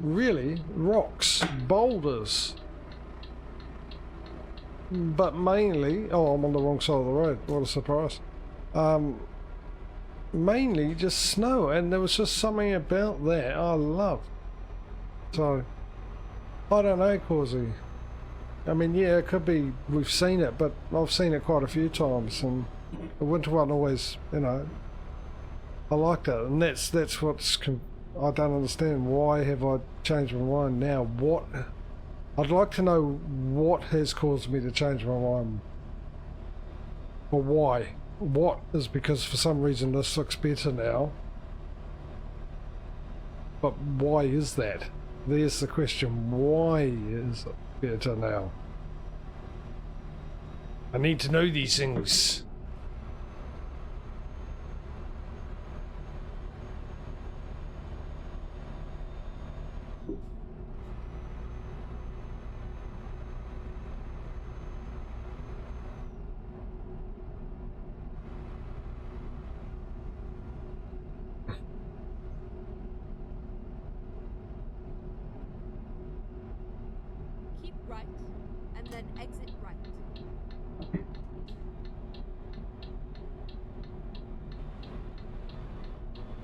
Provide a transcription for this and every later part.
really rocks, boulders, but mainly, oh, I'm on the wrong side of the road, what a surprise. Mainly just snow, and there was just something about that I loved. So I don't know, Causey. I mean, yeah, it could be we've seen it, but I've seen it quite a few times, and the winter one always, you know, I like that, and that's what's I don't understand. Why have I changed my mind now? What? I'd like to know what has caused me to change my mind, or why. What is because for some reason this looks better now, but why is that? There's the question. Why is it better now? I need to know these things. Keep right, and then exit right.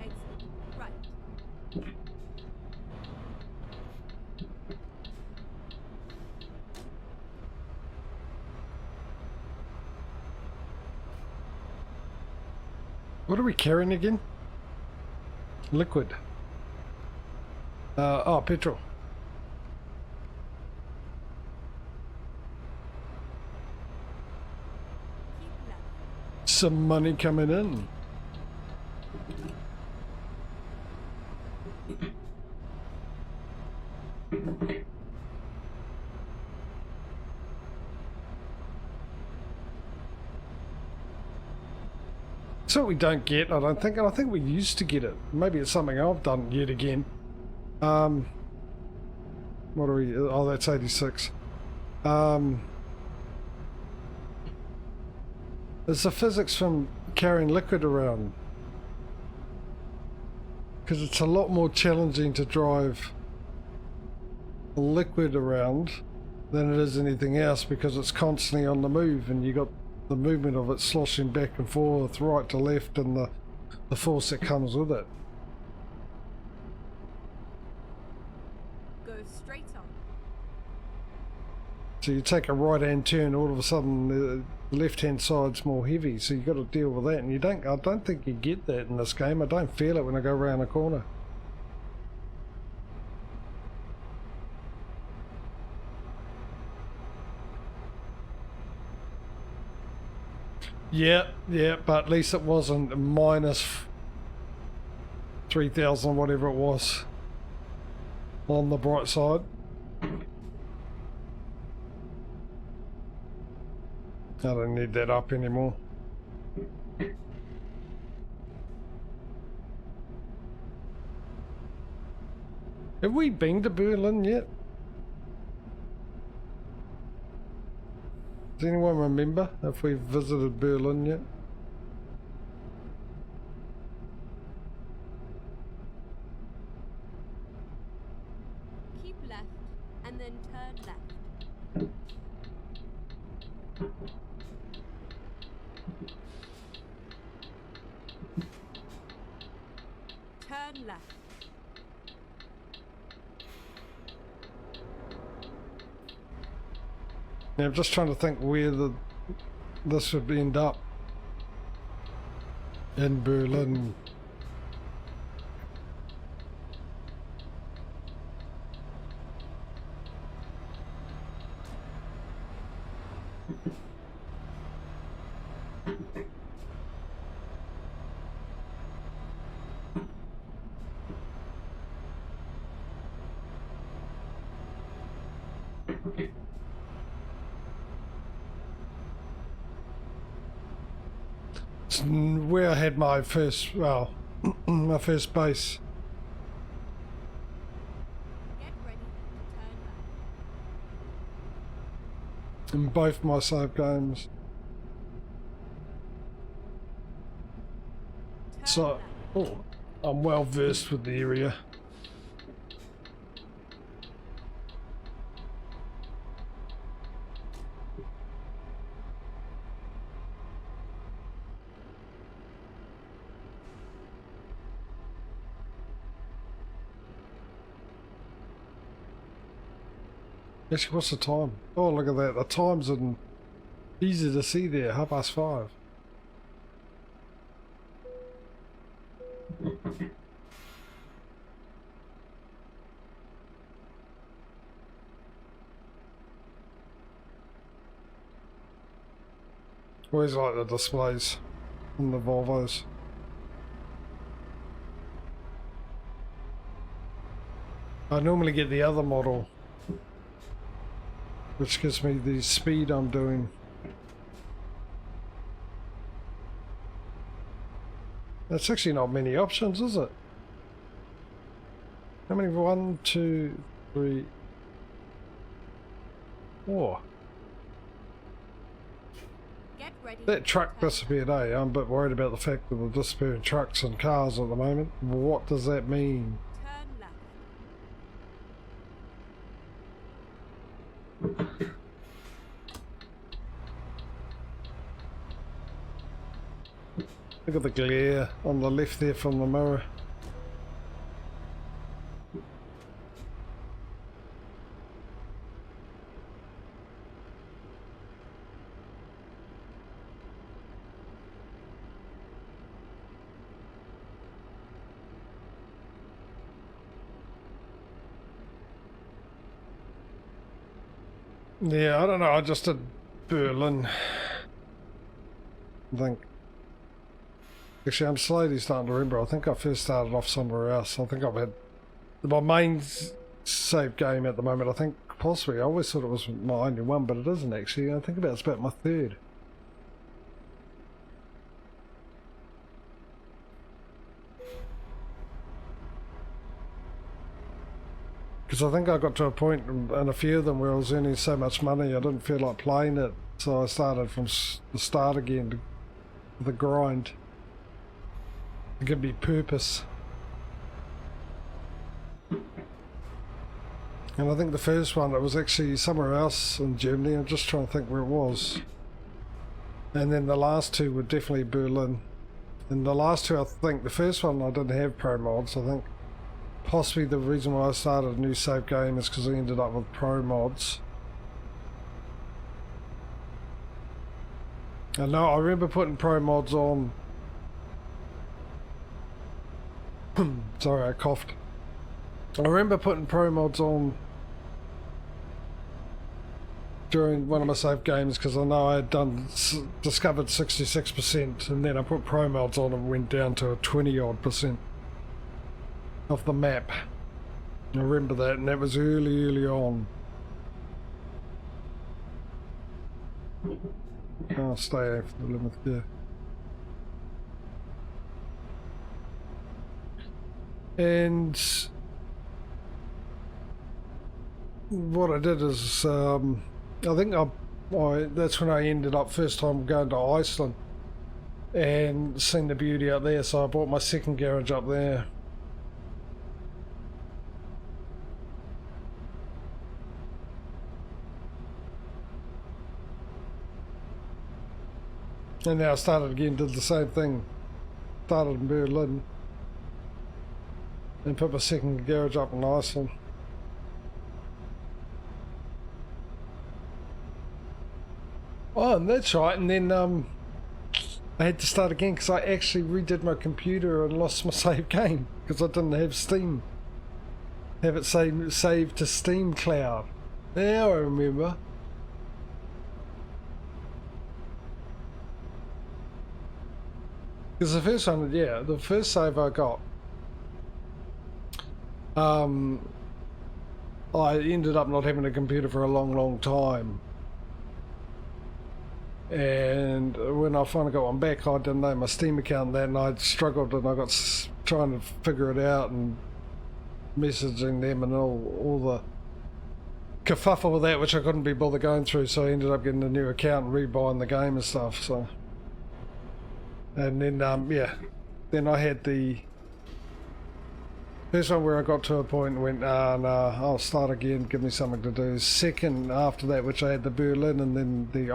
Exit right. What are we carrying again? Liquid. Oh, petrol. Keep left. Some money coming in. So we don't get, I don't think, and I think we used to get it. Maybe it's something I've done yet again. What are we, oh, that's 86. It's the physics from carrying liquid around. Because it's a lot more challenging to drive liquid around than it is anything else, because it's constantly on the move, and you got the movement of it sloshing back and forth, right to left, and the force that comes with it. Go straight on. So you take a right hand turn, all of a sudden the left hand side's more heavy, so you've got to deal with that, and you don't, I don't think you get that in this game. I don't feel it when I go around a corner. Yeah, but at least it wasn't minus 3,000, whatever it was, on the bright side. I don't need that up anymore. Have we been to Berlin yet? Does anyone remember if we've visited Berlin yet? Keep left, and then turn left. Turn left. Yeah, I'm just trying to think where this would end up in Berlin. It's where I had my first, well, my first base. Get ready to turn left. In both my save games. Turn So, left. oh, I'm well versed with the area. Actually, what's the time? Oh, look at that. The time's in easy to see there, 5:30. Always like the displays on the Volvos. I normally get the other model, which gives me the speed I'm doing. That's actually not many options, is it? How many? 1, 2, 3, 4. Get ready. That truck disappeared, eh? I'm a bit worried about the fact that we're disappearing trucks and cars at the moment. What does that mean? Turn left. Look at the glare on the left there from the mirror. Yeah, I don't know, I just did Berlin. I think. Actually, I'm slowly starting to remember. I think I first started off somewhere else. I think I've had my main save game at the moment. I think possibly, I always thought it was my only one, but it isn't actually. I think it's about my third. Because I think I got to a point in a few of them where I was earning so much money I didn't feel like playing it. So I started from the start again to the grind. To give me purpose. And I think the first one, it was actually somewhere else in Germany. I'm just trying to think where it was. And then the last two were definitely Berlin. And the last two, I think, the first one I didn't have pro mods. I think possibly the reason why I started a new save game is because I ended up with pro mods. And no, I remember putting pro mods on. Sorry, I coughed. I remember putting pro mods on during one of my save games because I know I had discovered 66%, and then I put pro mods on and went down to a 20-odd% of the map. I remember that, and that was early on. I'll stay after the limit there. And what I did is, I think that's when I ended up first time going to Iceland and seen the beauty out there, so I bought my second garage up there. And now I started again, did the same thing. Started in Berlin. And put my second garage up in Iceland. Oh, and that's right. And then I had to start again because I actually redid my computer and lost my save game because I didn't have Steam. Have it saved to Steam Cloud. Now I remember. Because the first one, yeah, the first save I got, I ended up not having a computer for a long time. And when I finally got one back, I didn't know my Steam account then, and I struggled, and I got trying to figure it out and messaging them and all the kerfuffle with that, which I couldn't be bothered going through, so I ended up getting a new account and rebuying the game and stuff. So, and then yeah, then I had the first one where I got to a point and went, no, I'll start again, give me something to do. Second after that, which I had the Berlin and then the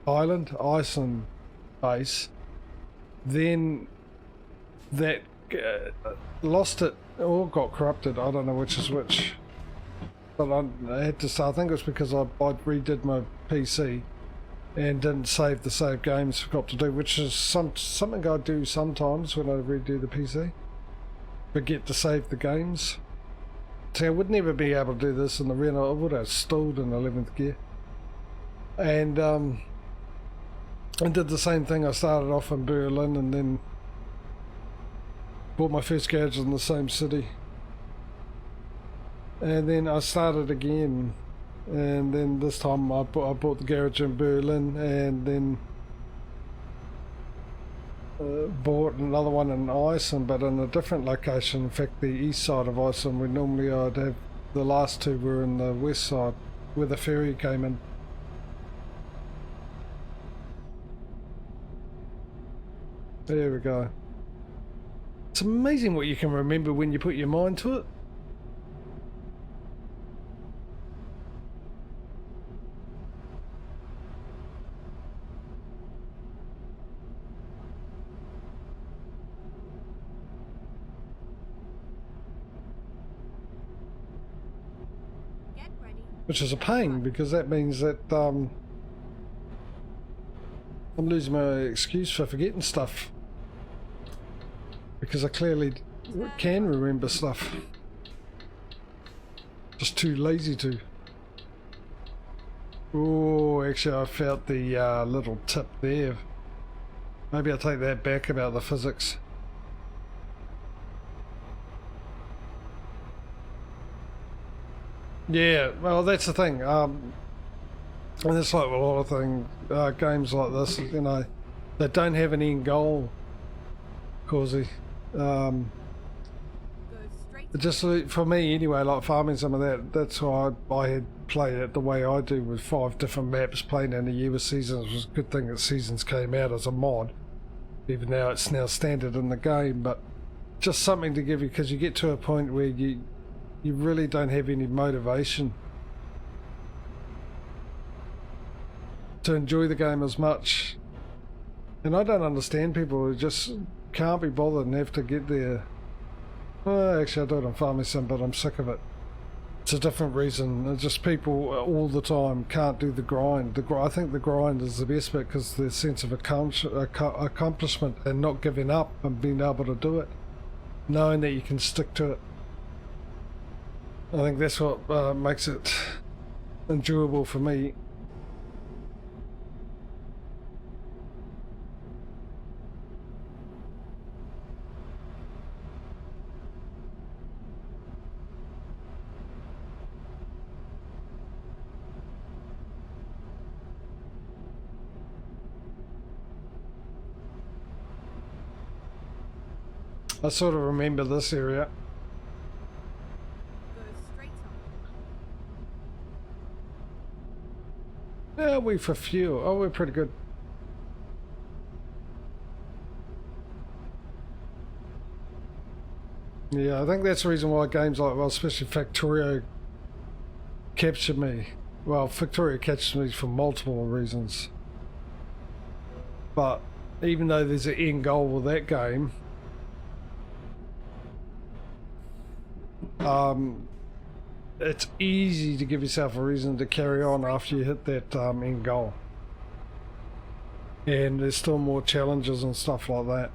Iceland base. Then that lost it, or got corrupted, I don't know which is which. but I had to start. I think it was because I redid my PC and didn't save the save games. Forgot to do, which is something I do sometimes when I redo the PC. Forget to save the games. See, I would never be able to do this in the arena. I would have stalled in 11th gear. And I did the same thing. I started off in Berlin and then bought my first garage in the same city. And then I started again. And then this time I bought the garage in Berlin and then bought another one in Iceland, but in a different location. In fact, the east side of Iceland, where normally I'd have the last two were in the west side, where the ferry came in. There we go. It's amazing what you can remember when you put your mind to it. Which is a pain, because that means that I'm losing my excuse for forgetting stuff. Because I clearly can remember stuff. Just too lazy to. Oh, actually I felt the little tip there. Maybe I'll take that back about the physics. Yeah, well, that's the thing. And it's like with a lot of things, games like this, you know, that don't have an end goal, Causey. It just, for me anyway, like farming some of that, that's why I had played it the way I do, with 5 different maps, playing in a year with seasons. It was a good thing that seasons came out as a mod, even though it's now standard in the game, but just something to give you, because you get to a point where you really don't have any motivation to enjoy the game as much. And I don't understand people who just can't be bothered and have to get there. Well, actually I do it on Farming Sim, but I'm sick of it. It's a different reason. It's just people all the time can't do the grind. I think the grind is the best bit, because the sense of accomplishment and not giving up and being able to do it, knowing that you can stick to it. I think that's what makes it enjoyable for me. I sort of remember this area. Yeah, we for fuel. Oh, we're pretty good. Yeah, I think that's the reason why games like, well, especially Factorio, captured me. Well, Factorio captured me for multiple reasons. But even though there's an end goal with that game, it's easy to give yourself a reason to carry on after you hit that end goal. And there's still more challenges and stuff like that.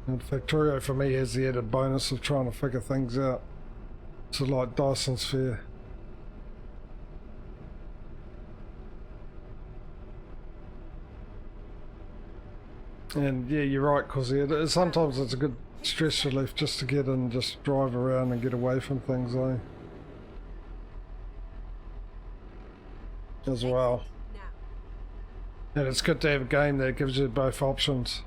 And Factorio for me has the added bonus of trying to figure things out. It's like Dyson's Fair. And yeah, you're right, because sometimes it's a good stress relief just to get in and just drive around and get away from things, as well. And it's good to have a game that gives you both options.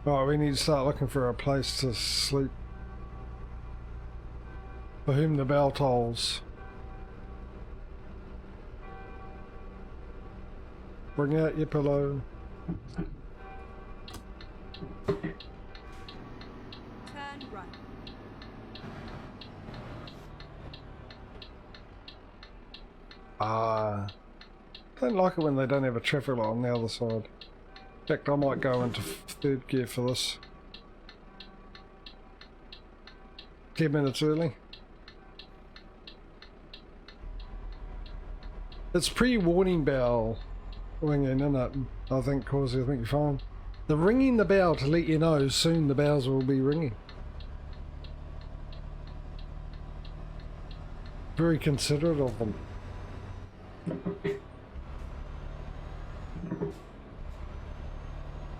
Right, we need to start looking for a place to sleep. For whom the bell tolls. Bring out your pillow. Ah. Don't like it when they don't have a traffic light on the other side. In fact, I might go into third gear for this. 10 minutes early. It's pre-warning bell ringing, isn't it? I think, Causey, I think you're fine. They're ringing the bell to let you know soon the bells will be ringing. Very considerate of them.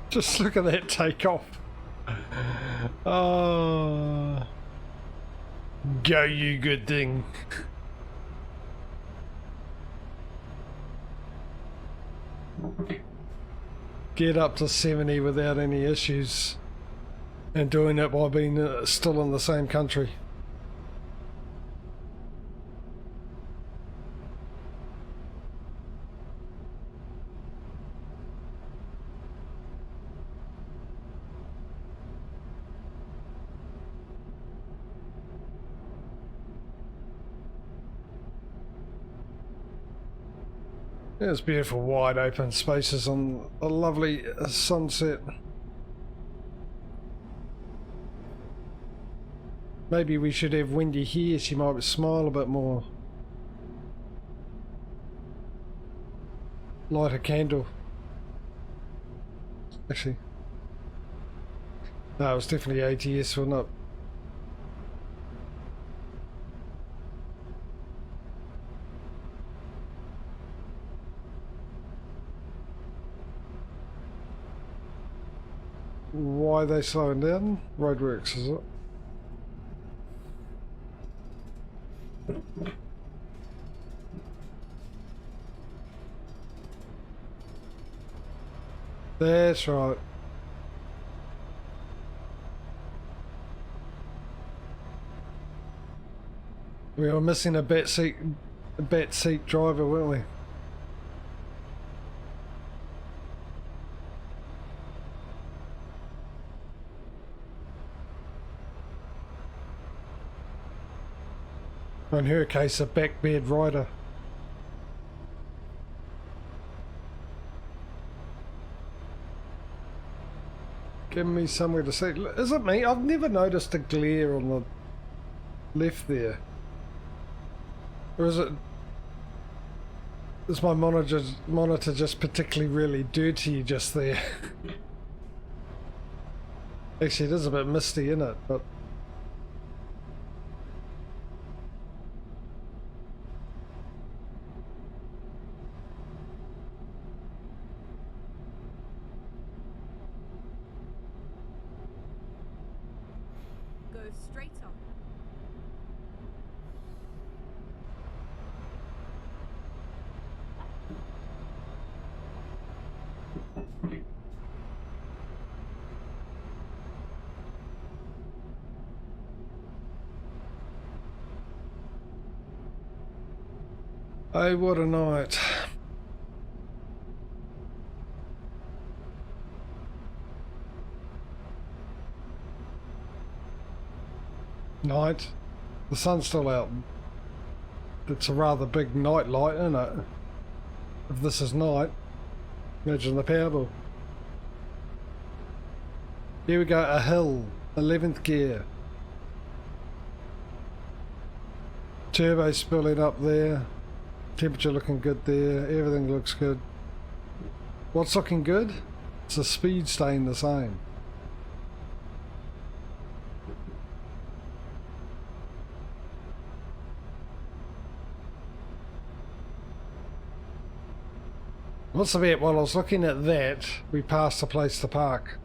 Just look at that takeoff. Oh, go you good thing. Get up to 70 without any issues, and doing it while being still in the same country. There's beautiful wide open spaces on a lovely sunset. Maybe we should have Wendy here, she might smile a bit more. Light a candle. Actually. No, it was definitely ATS, wasn't it? Why are they slowing down? Roadworks, is it? That's right. We were missing a back seat driver, weren't we? In her case, a backbed rider. Give me somewhere to sit. Is it me? I've never noticed a glare on the left there. Or is it... Is my monitor just particularly really dirty just there? Actually, it is a bit misty, isn't it? But... Straight on. Oh, what a night. Night. The sun's still out. It's a rather big night light, isn't it? If this is night, imagine the Powerball. Here we go, a hill, 11th gear. Turbo spilling up there. Temperature looking good there. Everything looks good. What's looking good? It's the speed staying the same. What's the bet? While I was looking at that, we passed a place to park.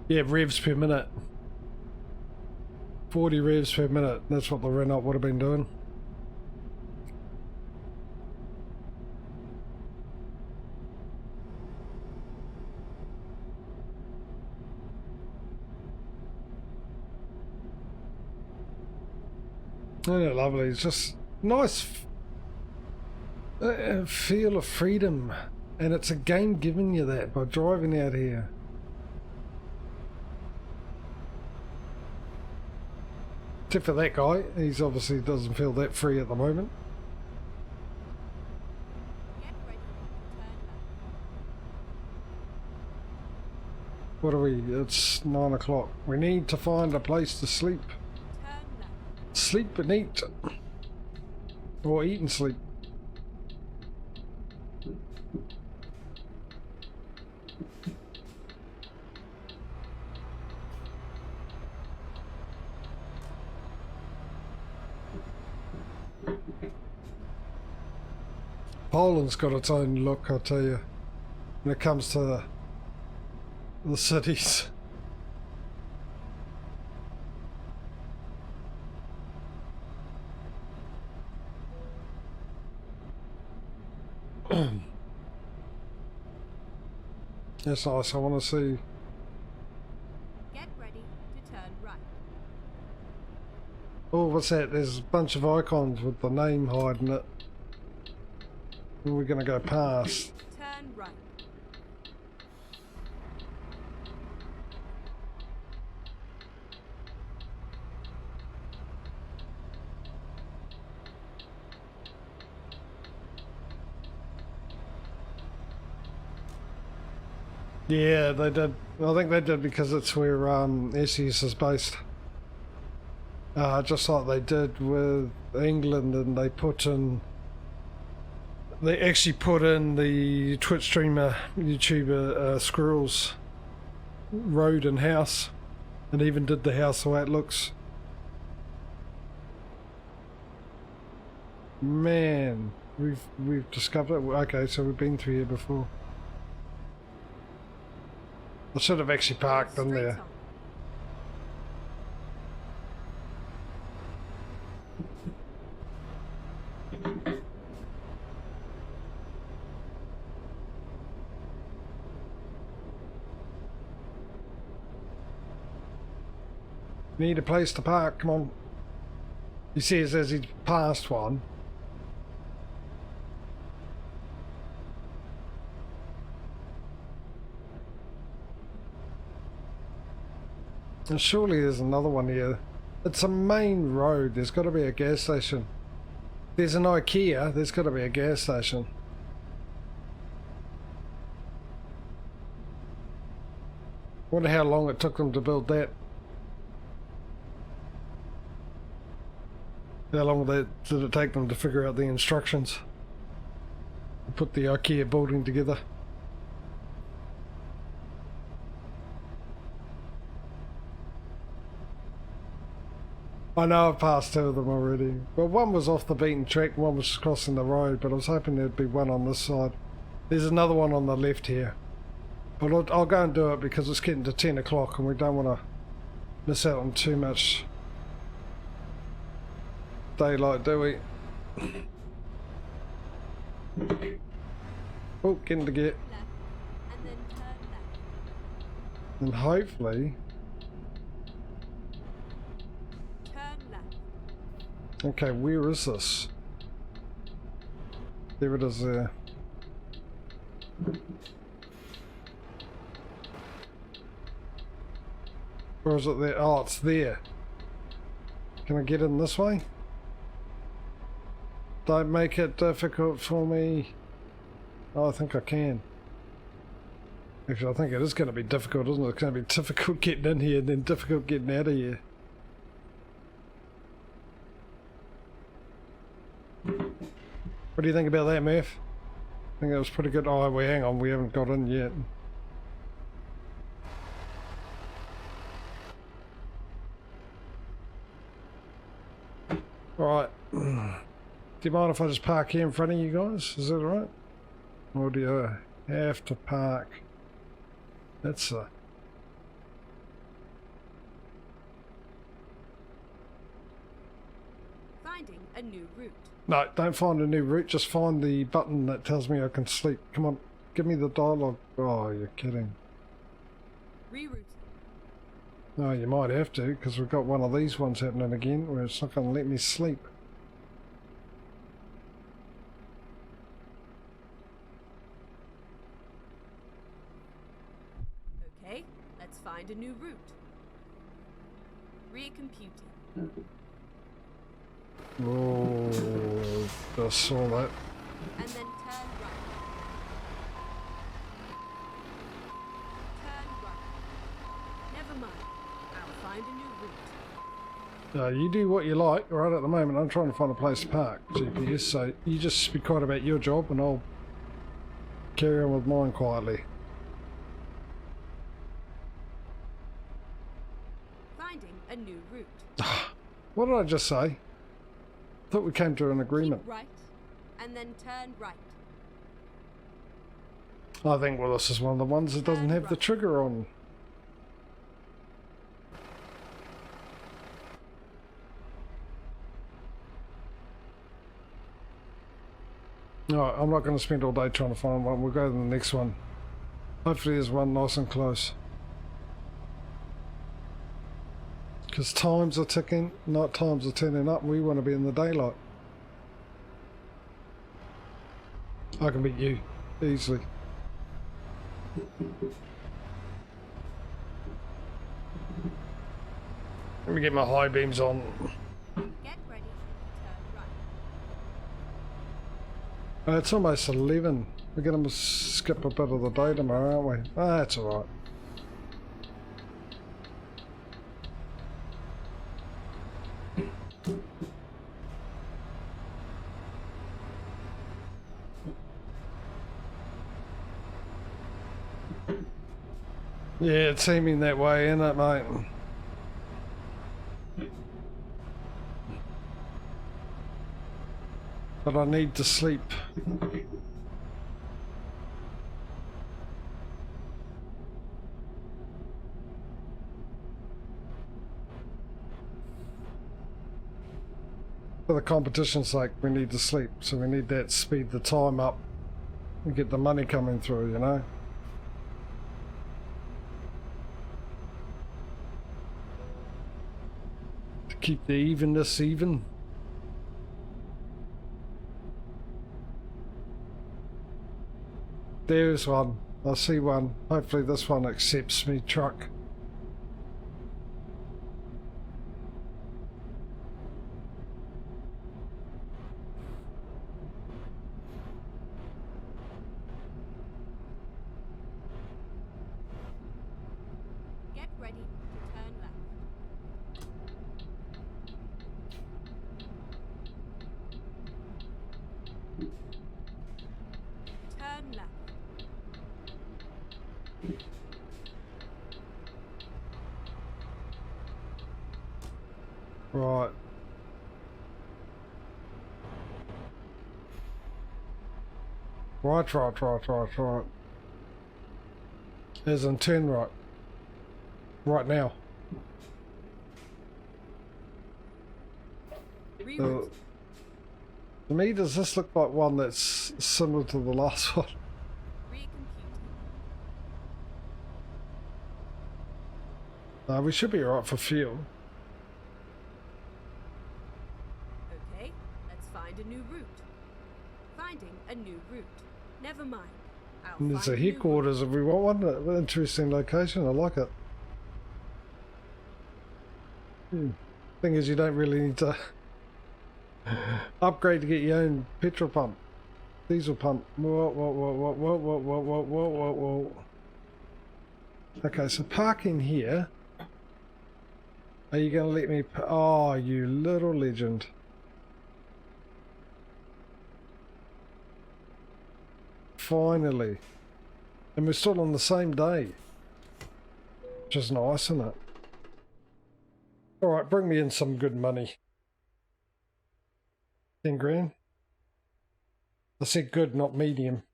Yeah, revs per minute. 40 revs per minute. That's what the Renault would have been doing. Isn't it lovely? It's just nice. a feel of freedom, and it's a game giving you that by driving out here. Except for that guy, he's obviously doesn't feel that free at the moment. Get ready to turn left. What are we? It's 9 o'clock. We need to find a place to sleep. Turn left. Sleep and eat. Or eat and sleep. Poland's got its own look, I tell you, when it comes to the cities. That's nice. I want to see. Get ready to turn right. Oh, what's that? There's a bunch of icons with the name hiding it. And we're going to go past. Turn right. Yeah, they did. I think they did because it's where SES is based. Just like they did with England, and they put in. They actually put in the Twitch streamer, YouTuber Squirrel's road and house, and even did the house the way it looks. Man, we've discovered it. Okay, so we've been through here before. I should have actually parked in there. Need a place to park, come on. You see it says he's passed one. And surely there's another one here. It's a main road, there's got to be a gas station. There's an IKEA, there's got to be a gas station. Wonder how long it took them to build that. How long did it take them to figure out the instructions? Put the IKEA building together. I know I've passed two of them already. Well, one was off the beaten track, one was crossing the road, but I was hoping there'd be one on this side. There's another one on the left here. But I'll go and do it because it's getting to 10 o'clock and we don't want to miss out on too much daylight, do we? Oh, getting to get. Left. And then turn left. And hopefully. Turn left. Okay, where is this? There it is there. Or is it there? Oh, it's there. Can I get in this way? Don't make it difficult for me. Oh, I think I can. Actually, I think it is going to be difficult, isn't it? It's going to be difficult getting in here and then difficult getting out of here. What do you think about that, Murph? I think that was pretty good. Oh, wait, hang on, we haven't got in yet. Alright. Do you mind if I just park here in front of you guys? Is that alright? Or do you have to park? That's Finding a new route. No, don't find a new route, just find the button that tells me I can sleep. Come on, give me the dialogue. Oh, you're kidding. Rerouting. No, you might have to, because we've got one of these ones happening again, where it's not going to let me sleep. find a new route. Recomputing. Oh, just saw that. And then turn right. Turn right. Never mind. I'll find a new route. You do what you like. Right at the moment, I'm trying to find a place to park, GPS, so you just be quiet about your job and I'll carry on with mine quietly. Finding a new route. What did I just say? Thought we came to an agreement. Keep right, and then turn right. I think, well, this is one of the ones that doesn't have the trigger on. Alright, I'm not going to spend all day trying to find one. We'll go to the next one. Hopefully there's one nice and close. Because times are ticking, night times are turning up, and we want to be in the daylight. I can beat you, easily. Let me get my high beams on. Get ready to turn right. It's almost 11. We're going to skip a bit of the day tomorrow, aren't we? Ah, that's alright. Yeah, it's seeming that way, isn't it, mate? But I need to sleep. For the competition's sake, we need to sleep, so we need that speed the time up and get the money coming through, you know? To keep the evenness even. There's one. I see one. Hopefully this one accepts me truck. Get ready to turn left. Turn left. Right. Right. As in turn right. Right now. Reroute. To me, does this look like one that's similar to the last one? Recomputing. We should be alright for fuel. Okay, let's find a new route. Finding a new route. Never mind. I'll And there's a find new headquarters if we want one. An interesting location. I like it. Thing is, you don't really need to upgrade to get your own petrol pump, diesel pump. Whoa. Okay, so parking here. Are you going to let me? Oh, you little legend. Finally. And we're still on the same day. Which is nice, isn't it? Alright, bring me in some good money. 10 grand? I said good, not medium.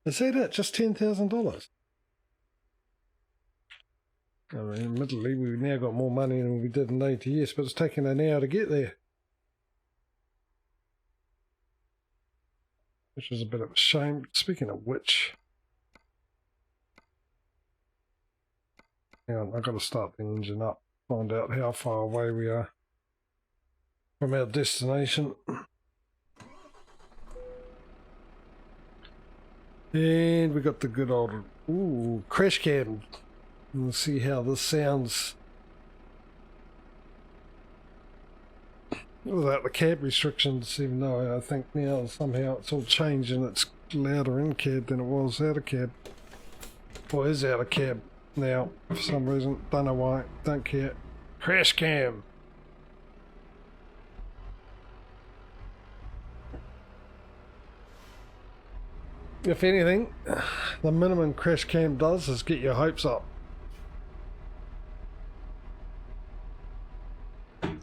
Is that it? Just $10,000? I mean, admittedly, we've now got more money than we did in ATS, but it's taken an hour to get there. Which is a bit of a shame. Speaking of which... Hang on, I've got to start the engine up. Find out how far away we are from our destination. And we got the good old crash cam. We'll see how this sounds without the cab restrictions, even though I think now somehow it's all changed and it's louder in cab than it was out of cab. Or is out of cab now for some reason. Don't know why. Don't care. Crash cam. If anything, the minimum crash cam does is get your hopes up.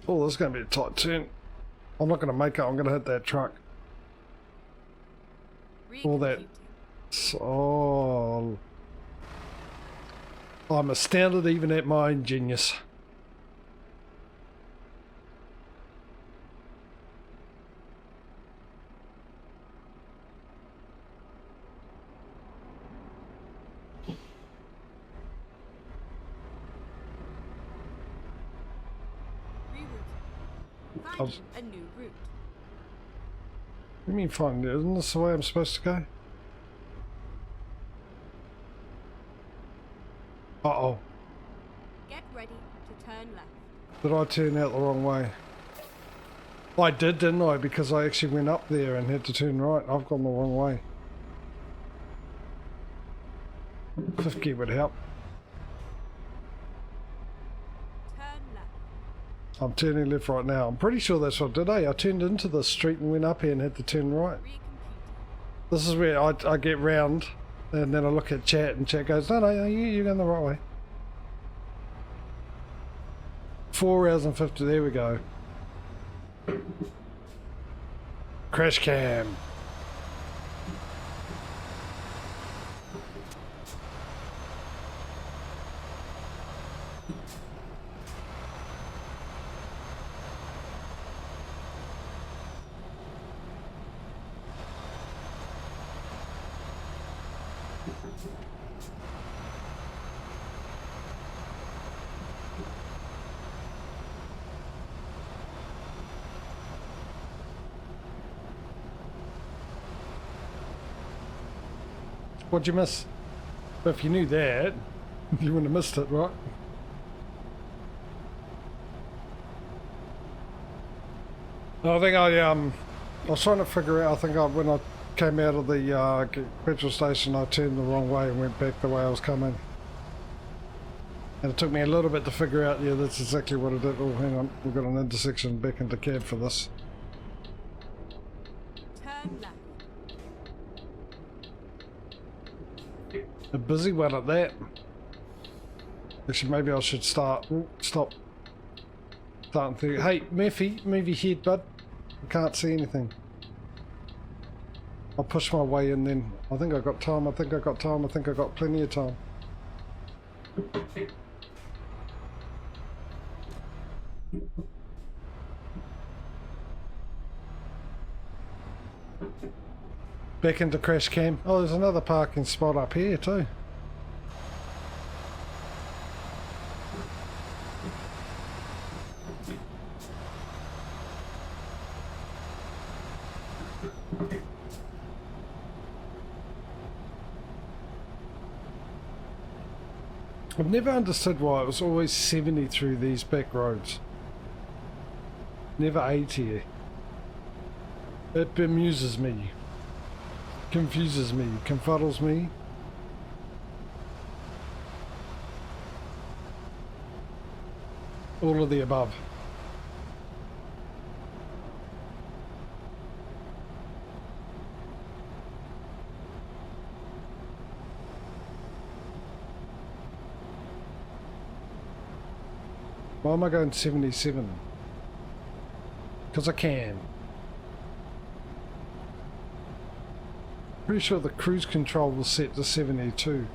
Oh, this is going to be a tight turn. I'm not going to make it. I'm going to hit that truck. All that. Oh, I'm astounded even at my own genius. Finding a new route. What do you mean find it? Isn't this the way I'm supposed to go? Uh-oh. Get ready to turn left. Did I turn out the wrong way? I did, didn't I? Because I actually went up there and had to turn right. I've gone the wrong way. Fifth gear would help. I'm turning left right now. I'm pretty sure that's what I did, eh? I turned into the street and went up here and had to turn right. This is where I get round and then I look at chat and chat goes, no, you're going the right way. 4 hours and 50, there we go. Crash cam. What'd you miss? But if you knew that, you wouldn't have missed it, right? I think I was trying to figure out, I think when I came out of the petrol station I turned the wrong way and went back the way I was coming. And it took me a little bit to figure out, yeah, that's exactly what I did. Oh, hang on, we've got an intersection back into cab for this. Turn left. A busy one at that. Actually, maybe I should stop. Starting to. Hey, Murphy, move your head, bud. I can't see anything. I'll push my way in then. I think I got time. I think I got time. I think I got plenty of time. Back into crash cam. Oh, there's another parking spot up here too. I've never understood why it was always 70 through these back roads. Never 80. It bemuses me. Confuses me, confuddles me. All of the above. Why am I going 77? Because I can. Pretty sure the cruise control was set to 72.